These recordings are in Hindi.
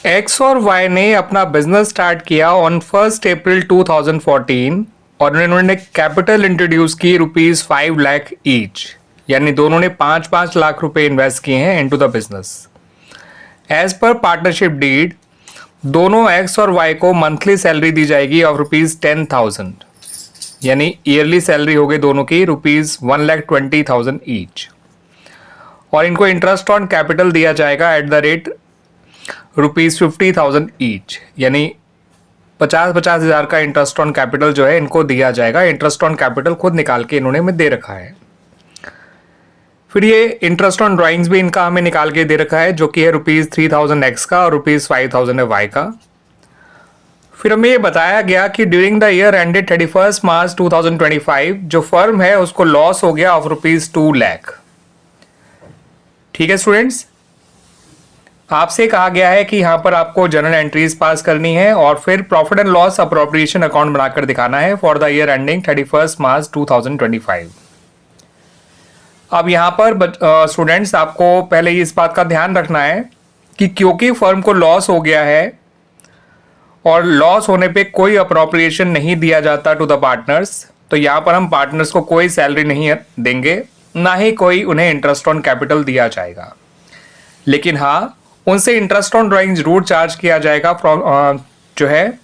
एक्स और वाई ने अपना बिजनेस स्टार्ट किया ऑन 1 अप्रैल 2014 और इन्होंने कैपिटल इंट्रोड्यूस की ₹5 लाख ईच, यानी दोनों ने 5-5 लाख रुपए इन्वेस्ट किए हैं into the business. As per partnership deed दोनों एक्स और वाई को मंथली सैलरी दी जाएगी ऑफ ₹10,000, यानी ईयरली सैलरी हो गई दोनों की ₹1,20,000 ईच। और इनको इंटरेस्ट ऑन कैपिटल दिया जाएगा एट द रेट ₹50,000 ईच, यानी 50-50 हज़ार का इंटरेस्ट ऑन कैपिटल जो है इनको दिया जाएगा। इंटरेस्ट ऑन कैपिटल खुद निकाल के इन्होंने हमें दे रखा है। फिर ये इंटरेस्ट ऑन ड्राइंग्स भी इनका हमें निकाल के दे रखा है, जो कि है ₹3,000 एक्स का और ₹5,000 है वाई का। फिर हमें ये बताया गया कि ड्यूरिंग द ईयर एंडेड 31 मार्च 2025 जो फर्म है उसको लॉस हो गया ऑफ ₹2 लाख। ठीक है स्टूडेंट्स, आपसे कहा गया है कि यहां पर आपको जर्नल एंट्रीज पास करनी है और फिर profit and loss appropriation account बनाकर दिखाना है फॉर द ईयर एंडिंग 31 मार्च 2025। अब यहां पर स्टूडेंट्स आपको पहले इस बात का ध्यान रखना है कि क्योंकि फर्म को लॉस हो गया है और लॉस होने पे कोई अप्रोप्रिएशन नहीं दिया जाता टू द पार्टनर्स, तो यहां पर हम पार्टनर्स को कोई सैलरी नहीं देंगे, ना ही कोई उन्हें इंटरेस्ट ऑन कैपिटल दिया जाएगा। लेकिन हाँ, उनसे इंटरेस्ट ऑन ड्राइंग जरूर चार्ज किया जाएगा जो है,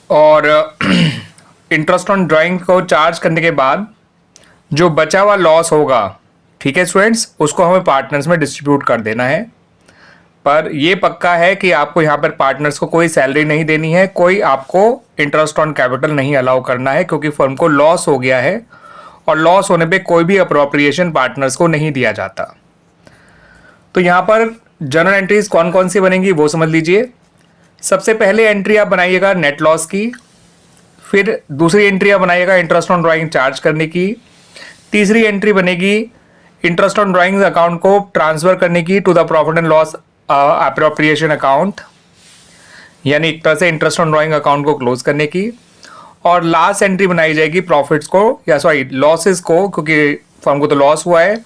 और इंटरेस्ट ऑन ड्राइंग को चार्ज करने के बाद जो बचा हुआ लॉस होगा, ठीक है स्टूडेंट्स, उसको हमें पार्टनर्स में डिस्ट्रीब्यूट कर देना है। पर ये पक्का है कि आपको यहाँ पर पार्टनर्स को कोई सैलरी नहीं देनी है, कोई आपको इंटरेस्ट ऑन कैपिटल नहीं अलाउ करना है, क्योंकि फर्म को लॉस हो गया है और लॉस होने पे कोई भी अप्रोप्रिएशन पार्टनर्स को नहीं दिया जाता। तो यहाँ पर जर्नल एंट्रीज कौन कौन सी बनेंगी वो समझ लीजिए। सबसे पहले एंट्री आप बनाइएगा नेट लॉस की, फिर दूसरी एंट्री आप बनाइएगा इंटरेस्ट ऑन ड्राइंग चार्ज करने की, तीसरी एंट्री बनेगी इंटरेस्ट ऑन ड्राइंग अकाउंट को ट्रांसफर करने की to the profit and loss appropriation account, यानी एक तरह से इंटरेस्ट ऑन ड्राइंग अकाउंट को क्लोज करने की, और लास्ट एंट्री बनाई जाएगी प्रॉफिट्स को या सॉरी लॉसेस को, क्योंकि फर्म को तो लॉस हुआ है,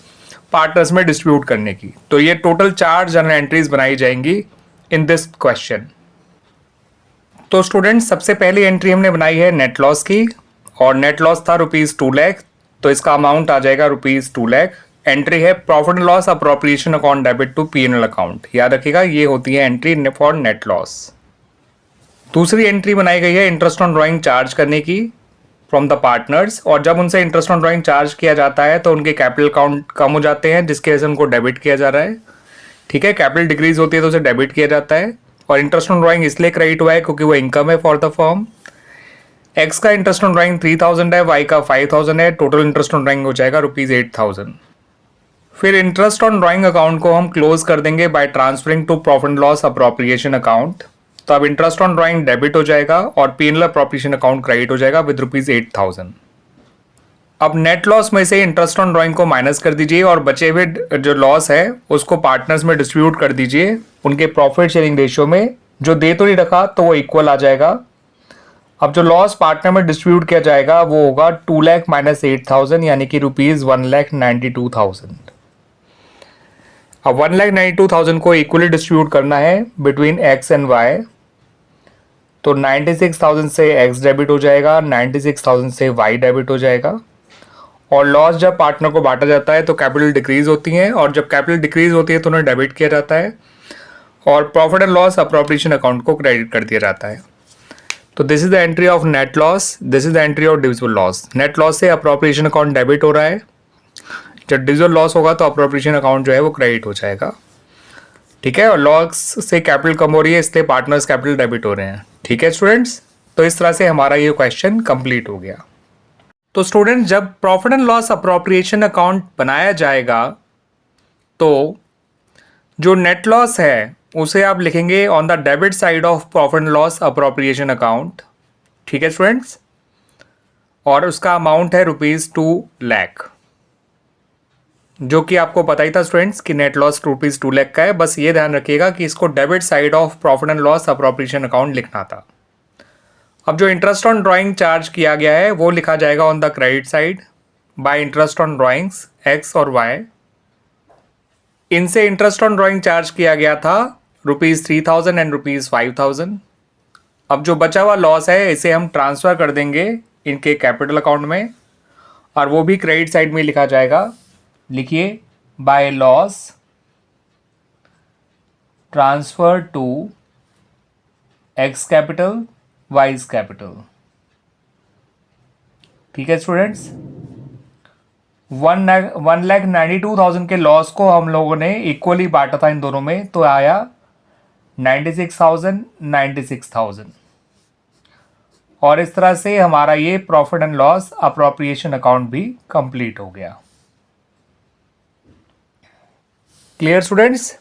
पार्टनर्स में डिस्ट्रीब्यूट करने की। तो ये टोटल 4 जर्नल एंट्रीज बनाई जाएंगी इन दिस क्वेश्चन। तो स्टूडेंट्स, सबसे पहली एंट्री हमने बनाई है नेट लॉस की, और नेट लॉस था ₹2 लाख, तो इसका अमाउंट आ जाएगा ₹2 लाख। एंट्री है profit and loss appropriation account debit to P&L account, याद रखिएगा ये होती है एंट्री फॉर नेट लॉस। दूसरी एंट्री बनाई गई है इंटरेस्ट ऑन ड्राइंग चार्ज करने की फ्रॉम द पार्टनर्स, और जब उनसे इंटरेस्ट ऑन ड्राइंग चार्ज किया जाता है तो उनके कैपिटल अकाउंट कम हो जाते हैं, जिसकी वजह से उनको डेबिट किया जा रहा है। ठीक है, कैपिटल डिक्रीज होती है तो उसे डेबिट किया जाता है, और इंटरेस्ट ऑन ड्राइंग इसलिए क्रेडिट हुआ है क्योंकि वो इनकम है फॉर द फर्म। एक्स का इंटरेस्ट ऑन ड्राइंग 3,000 है, वाई का 5,000 है, टोटल इंटरेस्ट ऑन ड्राइंग हो जाएगा ₹8,000। फिर इंटरेस्ट ऑन ड्राइंग अकाउंट को हम क्लोज कर देंगे by transferring to profit and loss appropriation account. तो अब इंटरेस्ट ऑन ड्राइंग डेबिट हो जाएगा और P&L अप्रोप्रिएशन अकाउंट क्रेडिट हो जाएगा विद ₹8,000। अब नेट लॉस में से इंटरेस्ट ऑन ड्राइंग को माइनस कर दीजिए और बचे हुए जो लॉस है उसको पार्टनर्स में डिस्ट्रीब्यूट कर दीजिए उनके प्रॉफिट शेयरिंग रेशियो में। जो दे तो नहीं रखा तो वो इक्वल आ जाएगा। अब जो लॉस पार्टनर में डिस्ट्रीब्यूट किया जाएगा वो होगा 2 लाख माइनस 8,000, यानी कि ₹1,92,000। अब 1,92,000 को इक्वली डिस्ट्रीब्यूट करना है बिटवीन एक्स एंड वाई। तो 96,000 से एक्स डेबिट हो जाएगा, 96,000 से वाई डेबिट हो जाएगा। और लॉस जब पार्टनर को बांटा जाता है तो कैपिटल डिक्रीज होती है, और जब कैपिटल डिक्रीज होती है तो उन्हें डेबिट किया जाता है, और profit and loss appropriation account को क्रेडिट कर दिया जाता है। तो this is the entry of net loss, this is the entry of divisible loss. Net loss से अप्रोप्रिएशन अकाउंट डेबिट हो रहा है, जब डिविजिबल लॉस होगा तो अप्रोप्रिएशन अकाउंट जो है वो क्रेडिट हो जाएगा। ठीक है, और लॉस से कैपिटल कम हो रही है इसलिए पार्टनर्स कैपिटल डेबिट हो रहे हैं। ठीक है स्टूडेंट्स, तो इस तरह से हमारा ये क्वेश्चन कंप्लीट हो गया। तो स्टूडेंट्स, जब profit and loss appropriation account बनाया जाएगा तो जो नेट लॉस है उसे आप लिखेंगे on the debit side of profit and loss appropriation account. ठीक है स्टूडेंट्स, और उसका अमाउंट है ₹2 लाख, जो कि आपको पता ही था स्टूडेंट्स कि नेट लॉस ₹2 लाख का है। बस ये ध्यान रखिएगा कि इसको debit side of profit and loss appropriation account लिखना था। अब जो इंटरेस्ट ऑन ड्राइंग चार्ज किया गया है वो लिखा जाएगा on the credit side by interest on drawings x और वाई। इनसे इंटरेस्ट ऑन ड्राइंग चार्ज किया गया था ₹3,000 एंड ₹5,000। अब जो बचा हुआ लॉस है इसे हम ट्रांसफ़र कर देंगे इनके कैपिटल अकाउंट में, और वो भी क्रेडिट साइड में लिखा जाएगा। लिखिए, by loss transfer to X capital Y's capital. ठीक है स्टूडेंट्स, 1,92,000 के लॉस को हम लोगों ने इक्वली बांटा था इन दोनों में, तो आया 96,000। और इस तरह से हमारा ये profit and loss appropriation account भी कंप्लीट हो गया। Clear students?